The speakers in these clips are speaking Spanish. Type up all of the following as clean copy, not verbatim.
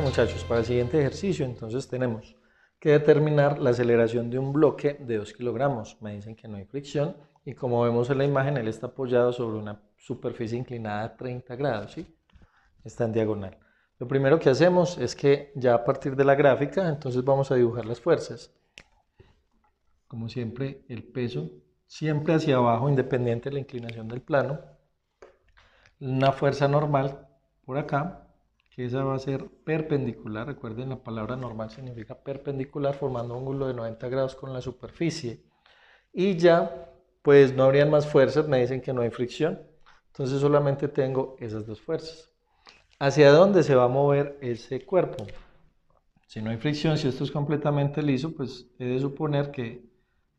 Bueno muchachos, para el siguiente ejercicio entonces tenemos que determinar la aceleración de un bloque de 2 kilogramos. Me dicen que no hay fricción y como vemos en la imagen él está apoyado sobre una superficie inclinada a 30 grados, ¿sí? Está en diagonal. Lo primero que hacemos es que ya a partir de la gráfica entonces vamos a dibujar las fuerzas. Como siempre el peso siempre hacia abajo independiente de la inclinación del plano. Una fuerza normal por acá, que esa va a ser perpendicular. Recuerden, la palabra normal significa perpendicular, formando un ángulo de 90 grados con la superficie. Y ya, pues no habrían más fuerzas, me dicen que no hay fricción. Entonces solamente tengo esas dos fuerzas. ¿Hacia dónde se va a mover ese cuerpo? Si no hay fricción, si esto es completamente liso, pues he de suponer que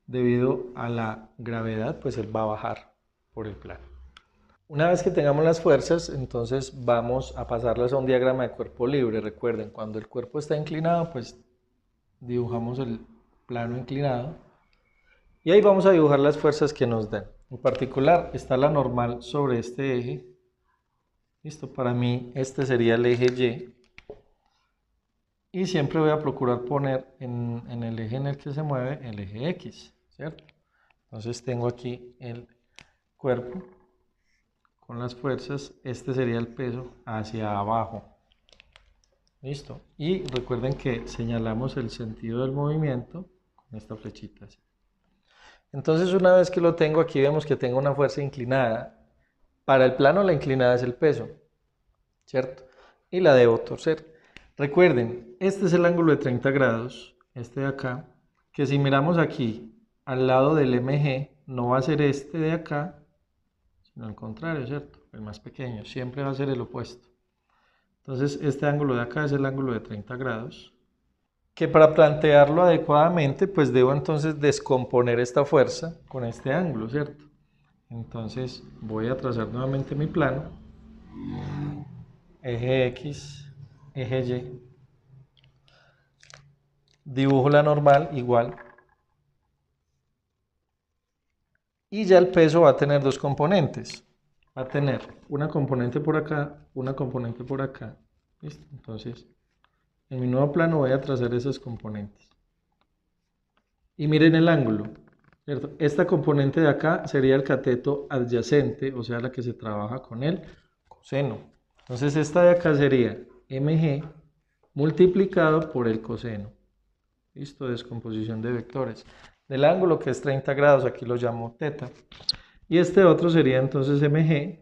debido a la gravedad, pues él va a bajar por el plano. Una vez que tengamos las fuerzas, entonces vamos a pasarlas a un diagrama de cuerpo libre. Recuerden, cuando el cuerpo está inclinado, pues dibujamos el plano inclinado y ahí vamos a dibujar las fuerzas que nos den. En particular está la normal sobre este eje. Listo, para mí este sería el eje Y. Y siempre voy a procurar poner en el eje en el que se mueve el eje X, ¿cierto? Entonces tengo aquí el cuerpo con las fuerzas, este sería el peso hacia abajo. Listo. Y recuerden que señalamos el sentido del movimiento con esta flechita. Entonces una vez que lo tengo aquí vemos que tengo una fuerza inclinada. Para el plano la inclinada es el peso, ¿cierto? Y la debo torcer. Recuerden, este es el ángulo de 30 grados, este de acá, que si miramos aquí al lado del MG, no va a ser este de acá, sino al contrario, ¿cierto? El más pequeño, siempre va a ser el opuesto. Entonces este ángulo de acá es el ángulo de 30 grados, que para plantearlo adecuadamente, pues debo entonces descomponer esta fuerza con este ángulo, ¿cierto? Entonces voy a trazar nuevamente mi plano, eje X, eje Y, dibujo la normal igual, y ya el peso va a tener dos componentes, va a tener una componente por acá, una componente por acá, ¿listo? Entonces en mi nuevo plano voy a trazar esas componentes. Y miren el ángulo, ¿cierto? Esta componente de acá sería el cateto adyacente, o sea, la que se trabaja con el coseno. Entonces esta de acá sería mg multiplicado por el coseno. Listo, descomposición de vectores. Del ángulo que es 30 grados, aquí lo llamo teta. Y este otro sería entonces mg,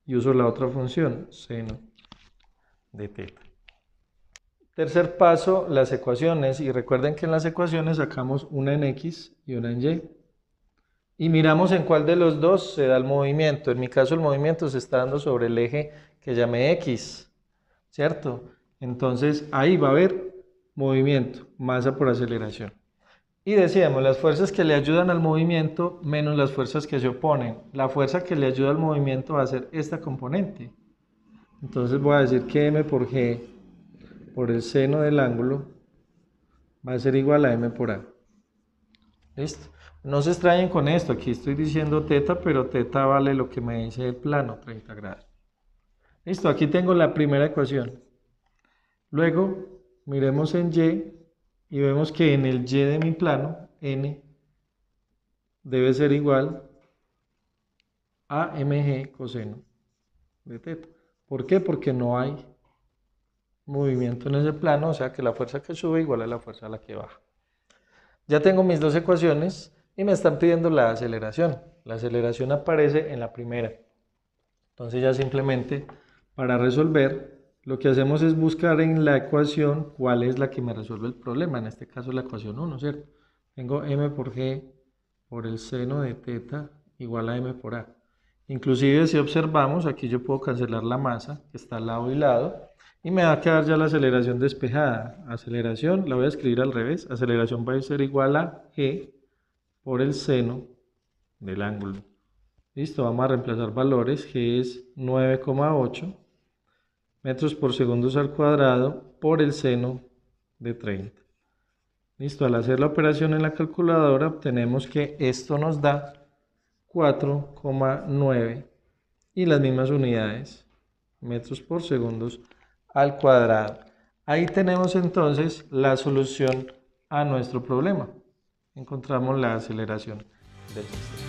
y uso la otra función, seno de teta. Tercer paso, las ecuaciones, y recuerden que en las ecuaciones sacamos una en X y una en Y. Y miramos en cuál de los dos se da el movimiento. En mi caso el movimiento se está dando sobre el eje que llamé X, ¿cierto? Entonces ahí va a haber movimiento, masa por aceleración. Y decíamos, las fuerzas que le ayudan al movimiento menos las fuerzas que se oponen. La fuerza que le ayuda al movimiento va a ser esta componente. Entonces voy a decir que M por G por el seno del ángulo va a ser igual a M por A. ¿Listo? No se extrañen con esto, aquí estoy diciendo teta, pero teta vale lo que me dice el plano, 30 grados. Listo, aquí tengo la primera ecuación. Luego, miremos en Y y vemos que en el Y de mi plano, N debe ser igual a mg coseno de teta. ¿Por qué? Porque no hay movimiento en ese plano, o sea que la fuerza que sube igual a la fuerza a la que baja. Ya tengo mis dos ecuaciones y me están pidiendo la aceleración. La aceleración aparece en la primera. Entonces ya simplemente para resolver lo que hacemos es buscar en la ecuación cuál es la que me resuelve el problema. En este caso la ecuación 1, ¿cierto? Tengo m por g por el seno de teta igual a m por a. Inclusive si observamos, aquí yo puedo cancelar la masa que está al lado y lado y me va a quedar ya la aceleración despejada. Aceleración la voy a escribir al revés. Aceleración va a ser igual a g por el seno del ángulo. Listo, vamos a reemplazar valores. G es 9,8 metros por segundos al cuadrado por el seno de 30. Listo, al hacer la operación en la calculadora obtenemos que esto nos da 4,9 y las mismas unidades, metros por segundos al cuadrado. Ahí tenemos entonces la solución a nuestro problema. Encontramos la aceleración del sistema.